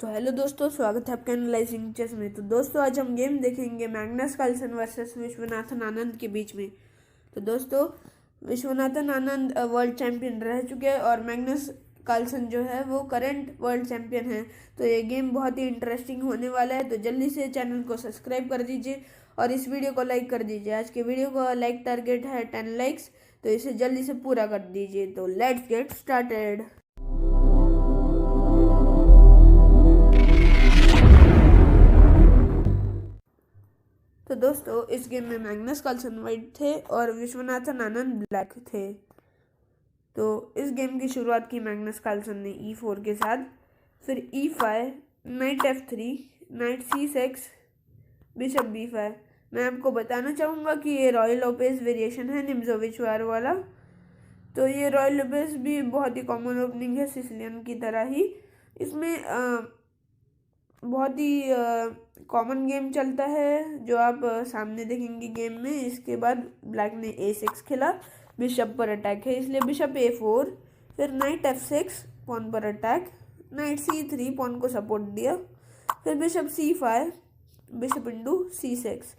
तो हेलो दोस्तों, स्वागत है आपका एनालाइजिंग चेस में। तो दोस्तों आज हम गेम देखेंगे Magnus Carlsen versus Viswanathan Anand के बीच में। तो दोस्तों विश्वनाथन आनंद वर्ल्ड चैंपियन रह चुके हैं और मैग्नस कार्लसन जो है वो करंट वर्ल्ड चैंपियन है। तो ये गेम बहुत ही इंटरेस्टिंग होने वाला है। तो जल्दी से चैनल को सब्सक्राइब कर दीजिए और इस वीडियो को लाइक कर दीजिए। आज के वीडियो का लाइक टारगेट है 10 लाइक्स, तो इसे जल्दी से पूरा कर दीजिए। तो लेट्स गेट स्टार्टेड। तो दोस्तों इस गेम में मैग्नस कार्लसन वाइट थे और विश्वनाथन आनंद ब्लैक थे। तो इस गेम की शुरुआत की मैग्नस कार्लसन ने E4 के साथ, फिर E5, night F3, night C6, bishop B5। मैं आपको बताना चाहूँगा कि ये रॉय लोपेज वेरिएशन है निम्जोविच वार वाला। तो ये रॉय लोपेज भी बहुत ही कॉमन ओपनिंग है सिसिलियन की तरह ही। इसमें बहुत ही कॉमन गेम चलता है जो आप सामने देखेंगे गेम में। इसके बाद ब्लैक ने A6 खेला, बिशप पर अटैक है इसलिए बिशप A4, फिर नाइट F6, पॉन पर अटैक, नाइट C3, पॉन को सपोर्ट दिया, फिर bishop C5, bishop into C6,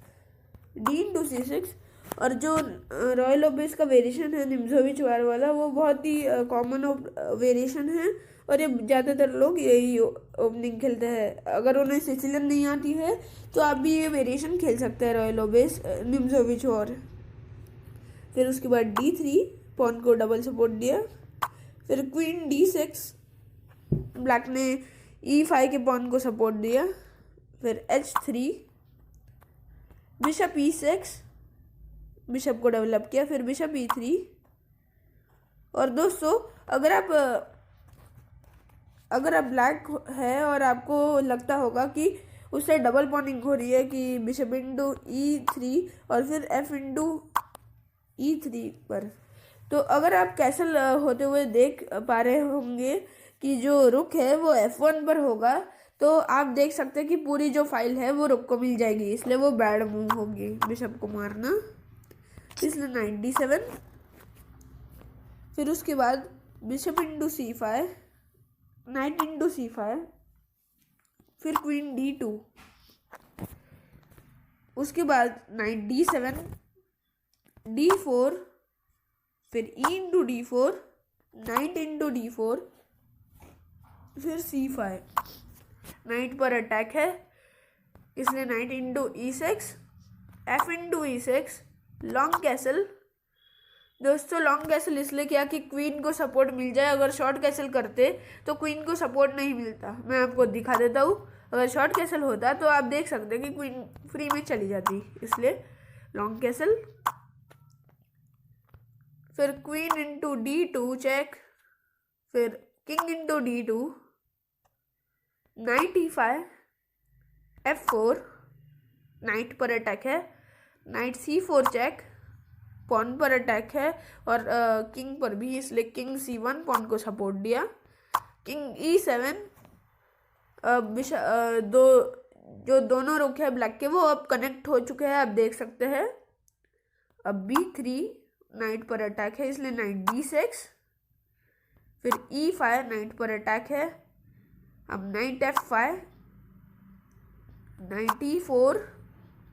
D into C6। और जो रॉय लोपेज का वेरिएशन है निम्जोविच वार वाला, वो बहुत ही कॉमन वेरिएशन है और ये ज़्यादातर लोग यही ओपनिंग खेलते हैं। अगर उन्हें सिसिलियन नहीं आती है तो आप भी ये वेरिएशन खेल सकते हैं, रॉय लोपेज निम्जोविच वार। फिर उसके बाद D3, पॉन को डबल सपोर्ट दिया, फिर क्वीन D6, ब्लैक ने E5 के पॉन को सपोर्ट दिया, फिर H3, बिशप E6, बिशप को डेवलप किया, फिर बिशप E3। और दोस्तों अगर आप ब्लैक है और आपको लगता होगा कि उससे डबल पॉनिंग हो रही है कि बिशप इंटू E3 और फिर F इंटू E3 पर, तो अगर आप कैसल होते हुए देख पा रहे होंगे कि जो रुक है वो F1 पर होगा, तो आप देख सकते हैं कि पूरी जो फाइल है वो रुक को मिल जाएगी, इसलिए वो बैड मूव होगी बिशप को मारना, इसलिए नाइट D7। फिर उसके बाद bishop into C5, night into C5, फिर क्वीन D2, उसके बाद नाइट D7, D4, फिर E into D4, night into D4, फिर C5। नाइट पर अटैक है इसलिए night into E6, F into E6, long castle. दोस्तों लॉन्ग कैसल इसलिए किया कि क्वीन को सपोर्ट मिल जाए। अगर शॉर्ट कैसल करते तो क्वीन को सपोर्ट नहीं मिलता। मैं आपको दिखा देता हूँ, अगर शॉर्ट कैसल होता तो आप देख सकते हैं कि क्वीन फ्री में चली जाती, इसलिए लॉन्ग कैसल। फिर क्वीन इंटू D2 चेक, फिर king into D2, night E5, F4, night पर अटैक है, नाइट C4 चेक, पॉन पर अटैक है और किंग पर भी, इसलिए किंग C1, पॉन को सपोर्ट दिया, किंग E7। जो दोनों रुक है ब्लैक के वो अब कनेक्ट हो चुके हैं, आप देख सकते हैं। अब B3, नाइट पर अटैक है इसलिए नाइट D6, फिर E5, नाइट पर अटैक है, अब knight F5, knight E4,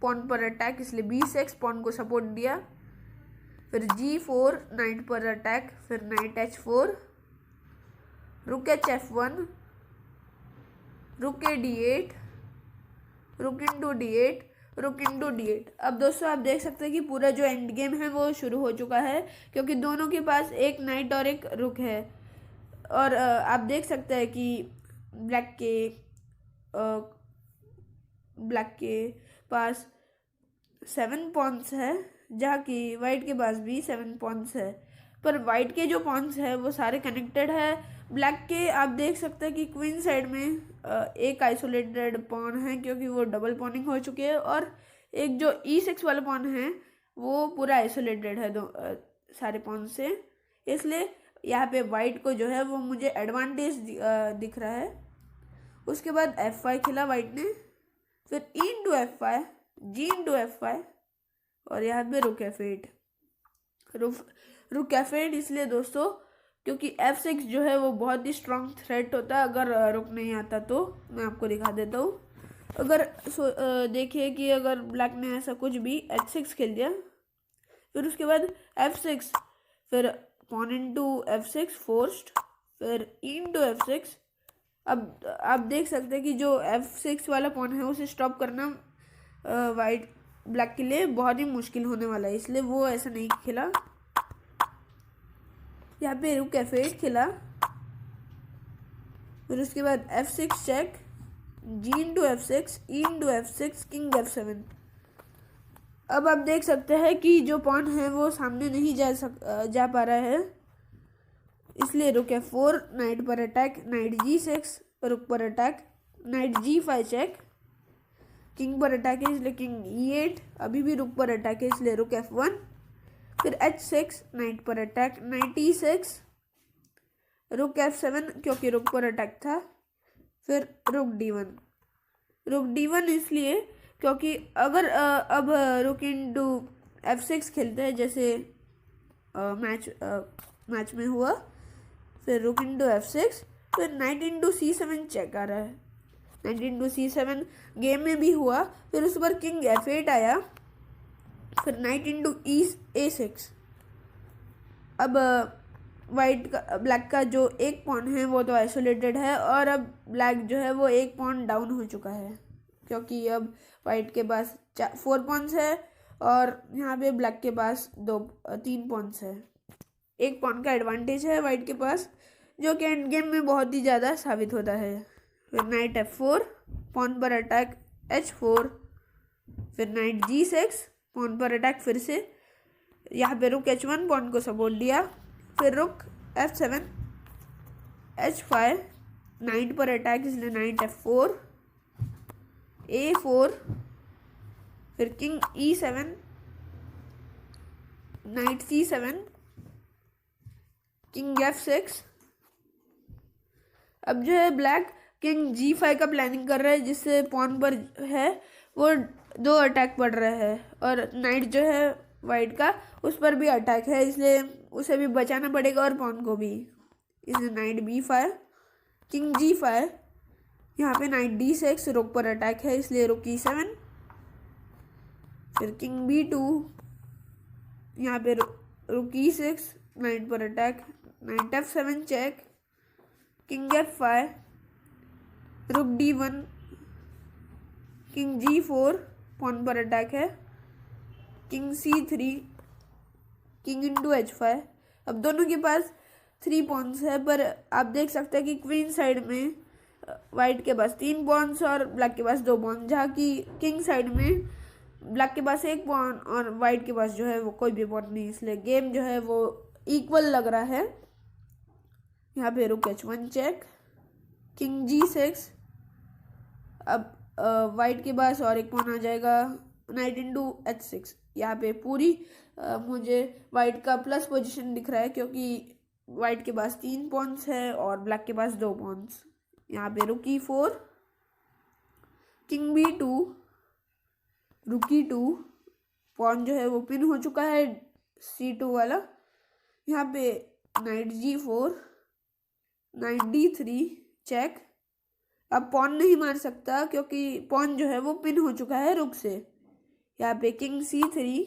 pawn पर अटैक इसलिए B6, पॉन को सपोर्ट दिया, फिर G4, नाइट पर अटैक, फिर नाइट H4, रुक F1, रुक D8, रुक इंटू D8, रुक इंटू D8। अब दोस्तों आप देख सकते हैं कि पूरा जो एंड गेम है वो शुरू हो चुका है, क्योंकि दोनों के पास एक नाइट और एक रुक है। और आप देख सकते हैं कि ब्लैक के पास 7 पॉन्स है, जहाँ की वाइट के पास भी 7 पॉन्स है, पर वाइट के जो पॉन्स है वो सारे कनेक्टेड है। ब्लैक के आप देख सकते हैं कि क्वीन साइड में एक आइसोलेटेड पॉन है क्योंकि वो डबल पॉनिंग हो चुकी है, और एक जो E6 वाला पॉन है वो पूरा आइसोलेटेड है सारे पॉन से, इसलिए यहाँ पे वाइट को जो है वो मुझे एडवांटेज दिख रहा है। उसके बाद F5 खेला वाइट ने, फिर E into F5, G into F5 और यहाँ पे रुक F8, रुक F8। इसलिए दोस्तों क्योंकि F6 जो है वो बहुत ही स्ट्रॉन्ग थ्रेट होता है अगर रुक नहीं आता तो। मैं आपको दिखा देता हूँ। अगर देखिए कि अगर ब्लैक ने ऐसा कुछ भी H6 खेल दिया, फिर उसके बाद F6, फिर पॉन इंटू F6 फोर्स्ड, फिर E इंटू F6। अब आप देख सकते हैं कि जो F6 वाला पॉन है उसे स्टॉप करना वाइट ब्लैक के लिए बहुत ही मुश्किल होने वाला है, इसलिए वो ऐसा नहीं खेला। यहाँ पे रुक F8 खेला, फिर उसके बाद F6 check, G into F6, E into F6, king F7। अब आप देख सकते हैं कि जो पॉन है वो सामने नहीं जा पा रहा है, इसलिए रुक F4, नाइट पर अटैक, नाइट G6, रुक पर attack, knight G5 check, king पर अटैक है इसलिए किंग E8, अभी भी रुक पर अटैक है इसलिए रुक F1, फिर H6, नाइट पर अटैक, नाइट E6, रुक F7 क्योंकि रुक पर अटैक था, फिर रुक D1। रुक D1 इसलिए क्योंकि अगर अब रुक इंटू F6 खेलते हैं जैसे मैच में हुआ, फिर रुक इंटू F6, फिर नाइट इंटू C7 चेक आ रहा है, नाइट इंटू C7 गेम में भी हुआ, फिर उस पर किंग F8 आया, फिर नाइट इंटू A6। अब ब्लैक का जो एक पॉन है वो तो आइसोलेटेड है, और अब ब्लैक जो है वो एक पॉन डाउन हो चुका है, क्योंकि अब वाइट के पास 4 पॉन्स है और यहाँ पे ब्लैक के पास 3 पॉन्स है। एक पॉन का एडवांटेज है वाइट के पास, जो कि एंड गेम में बहुत ही ज़्यादा साबित होता है। फिर नाइट F4, पॉन पर अटैक H4, फिर नाइट G6, पॉन पर अटैक फिर से, यहाँ पे रुक H1 पॉन को सपोर्ट दिया, फिर रुक F7, H5, नाइट पर अटैक इसलिए नाइट F4, A4, फिर king E7, night C7, king F6। अब जो है ब्लैक किंग G5 का प्लानिंग कर रहा है, जिससे पॉन पर है वो 2 अटैक पड़ रहे हैं, और नाइट जो है वाइट का उस पर भी अटैक है, इसलिए उसे भी बचाना पड़ेगा और पॉन को भी। इसलिए नाइट B5, किंग G5, यहाँ पे नाइट D6, रुक पर अटैक है इसलिए रुक E7, फिर किंग B2, यहाँ पे रुक E6, नाइट पर attack, night F7 check, king F5, रुक D1, किंग G4, पॉन पर अटैक है, king C3, king into H5। अब दोनों के पास 3 पॉन्स है, पर आप देख सकते हैं कि क्वीन साइड में वाइट के पास 3 पॉन्स और ब्लैक के पास 2 पॉन्स, जहाँ की किंग साइड में ब्लैक के पास 1 पॉन और वाइट के पास जो है वो कोई भी पॉन नहीं, इसलिए गेम जो है वो इक्वल लग रहा है। यहाँ पे रुक H1 चेक, किंग G6, अब वाइट के पास और 1 पॉन आ जाएगा, नाइट इंटू H6। यहाँ पे पूरी मुझे वाइट का प्लस पोजीशन दिख रहा है, क्योंकि वाइट के पास 3 पॉन्स है और ब्लैक के पास 2 पॉन्स। यहाँ पे रुक E4, किंग B2, रुक E2, पॉन जो है वो पिन हो चुका है C2 वाला। यहाँ पे knight G4, knight D3 check. अब पॉन नहीं मार सकता क्योंकि पॉन जो है वो पिन हो चुका है रुक से। यहाँ पे किंग C3,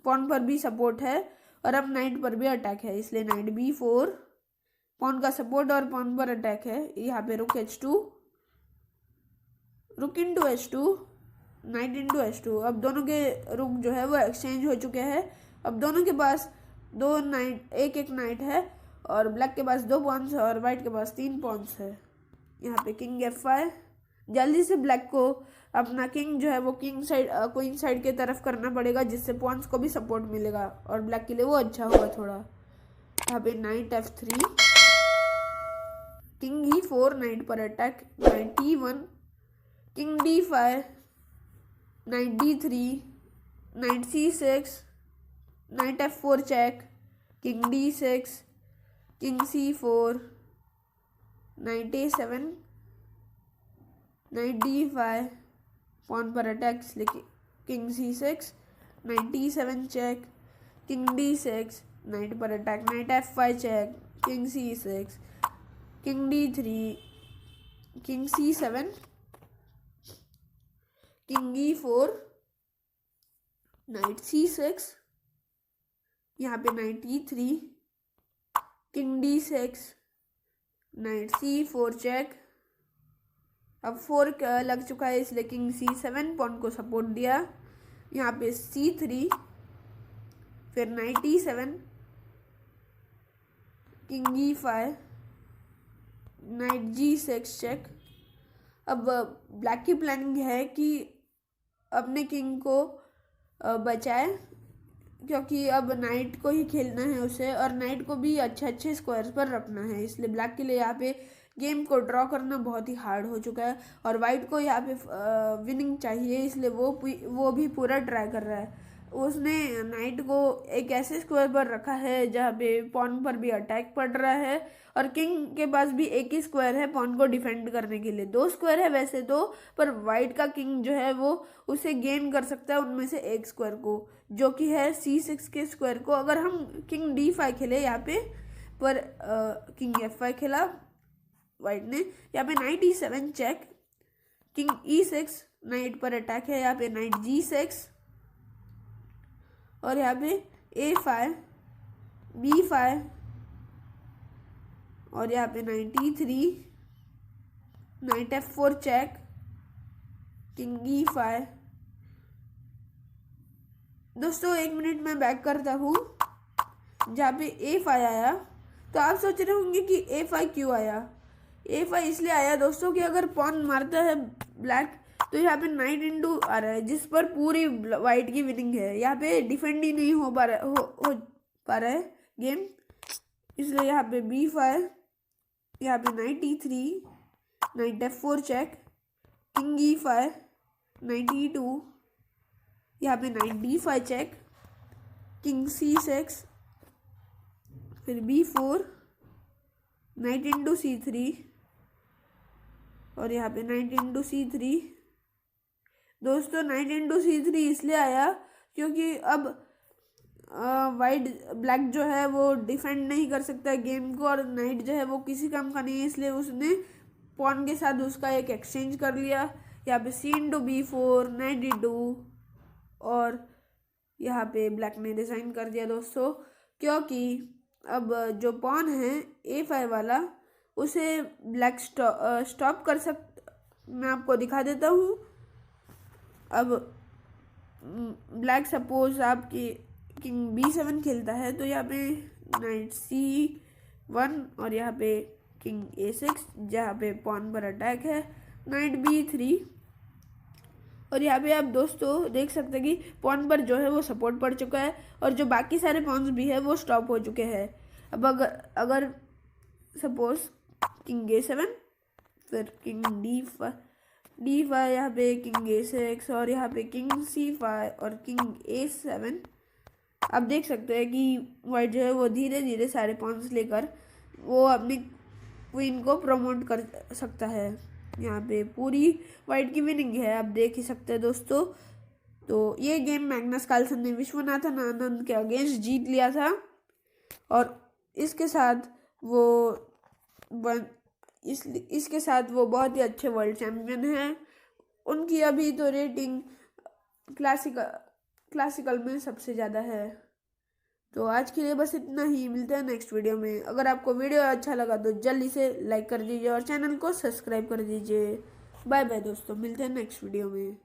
पॉन पर भी सपोर्ट है और अब नाइट पर भी अटैक है, इसलिए नाइट B4, पॉन का सपोर्ट और पॉन पर अटैक है। यहाँ पे रुक H2, रुक into H2, night into H2। अब दोनों के रुक जो है वो एक्सचेंज हो चुके हैं। अब दोनों के पास 2 नाइट, एक नाइट है, और ब्लैक के पास 2 पॉन्स है और वाइट के पास 3 पॉन्स है। यहाँ पे किंग F5, जल्दी से ब्लैक को अपना किंग जो है वो क्वीन साइड के तरफ करना पड़ेगा, जिससे पॉन्स को भी सपोर्ट मिलेगा और ब्लैक के लिए वो अच्छा होगा थोड़ा। यहाँ पे knight F3, king E4, knight पर attack, knight T1, king D5, knight D3, knight C6, knight F4 check, king D6, king C4, knight A7, knight D5, pawn पर अटैक इसलिए king C6, knight D7 check, king D6, knight पर attack, knight F5 check, king C6, king D3, king C7, king E4, knight C6, यहाँ पे knight E3, king D6, night C4 check. अब 4 लग चुका है इसलिए किंग C7 पॉन को support दिया। यहाँ पे C3, फिर knight E7, king E5, knight G6 check. अब ब्लैक की प्लानिंग है कि अपने किंग को बचाए, क्योंकि अब नाइट को ही खेलना है उसे और नाइट को भी अच्छे अच्छे स्क्वायर्स पर रखना है। इसलिए ब्लैक के लिए यहाँ पे गेम को ड्रॉ करना बहुत ही हार्ड हो चुका है और वाइट को यहाँ पे विनिंग चाहिए, इसलिए वो भी पूरा ट्राई कर रहा है। उसने नाइट को एक ऐसे स्क्वायर पर रखा है जहाँ पे पॉन पर भी अटैक पड़ रहा है और किंग के पास भी एक ही स्क्वायर है पॉन को डिफेंड करने के लिए। 2 स्क्वायर है वैसे तो, पर वाइट का किंग जो है वो उसे गेन कर सकता है उनमें से एक स्क्वायर को, जो कि है C6 के स्क्वायर को। अगर हम किंग D5 खेले यहाँ पे, पर किंग F5 खेला वाइट ने, यहाँ पे knight E7 check, king E6, knight पर अटैक है यहाँ पे नाइट G6 और यहाँ पे A5, B5 और यहाँ पे knight E3, knight F4 check, king E5। दोस्तों 1 मिनट में बैक करता हूँ। जहाँ पे A5 आया तो आप सोच रहे होंगे कि A5 क्यों आया। A5 इसलिए आया दोस्तों कि अगर पॉन मारता है ब्लैक तो यहाँ पे नाइट इंटू आ रहा है, जिस पर पूरी वाइट की विनिंग है। यहाँ पे डिफेंड ही नहीं हो पा रहा है गेम, इसलिए यहाँ पे B5, यहाँ पे knight E3, knight F4 check, king E5, knight E2, यहाँ पे night D5 check, king C6, फिर B4, नाइट इंटू C3 और यहाँ पे नाइट इंटू C3। दोस्तों नाइट इंटू C3 इसलिए आया क्योंकि अब ब्लैक जो है वो डिफेंड नहीं कर सकता गेम को और नाइट जो है वो किसी काम का नहीं है, इसलिए उसने पॉन के साथ उसका एक एक्सचेंज कर लिया। यहाँ पे C into B4, night D2 और यहाँ पे ब्लैक ने रिजाइन कर दिया दोस्तों, क्योंकि अब जो पॉन है A5 वाला उसे ब्लैक स्टॉप कर मैं आपको दिखा देता हूँ। अब ब्लैक सपोज आपकी किंग B7 खेलता है तो यहाँ पे नाइट C1 और यहाँ पे किंग A6, जहाँ पे पॉन पर अटैक है नाइट B3 और यहाँ पे आप दोस्तों देख सकते हैं कि पॉन पर जो है वो सपोर्ट पड़ चुका है और जो बाकी सारे पॉन्स भी है वो स्टॉप हो चुके हैं। अब अगर सपोज किंग A7, फिर किंग D5 यहाँ पे किंग A6 और यहाँ पे किंग C5 और किंग A7, आप देख सकते हैं कि वाइट जो है वो धीरे धीरे सारे पॉन्स लेकर वो अपनी क्वीन को प्रमोट कर सकता है। यहाँ पे पूरी वाइट की विनिंग है, आप देख ही सकते हैं दोस्तों। तो ये गेम मैग्नस कार्लसन ने विश्वनाथन आनंद के अगेंस्ट जीत लिया था और इसके साथ वो बहुत ही अच्छे वर्ल्ड चैम्पियन हैं। उनकी अभी तो रेटिंग क्लासिकल में सबसे ज़्यादा है। तो आज के लिए बस इतना ही, मिलते हैं नेक्स्ट वीडियो में। अगर आपको वीडियो अच्छा लगा तो जल्दी से लाइक कर दीजिए और चैनल को सब्सक्राइब कर दीजिए। बाय बाय दोस्तों, मिलते हैं नेक्स्ट वीडियो में।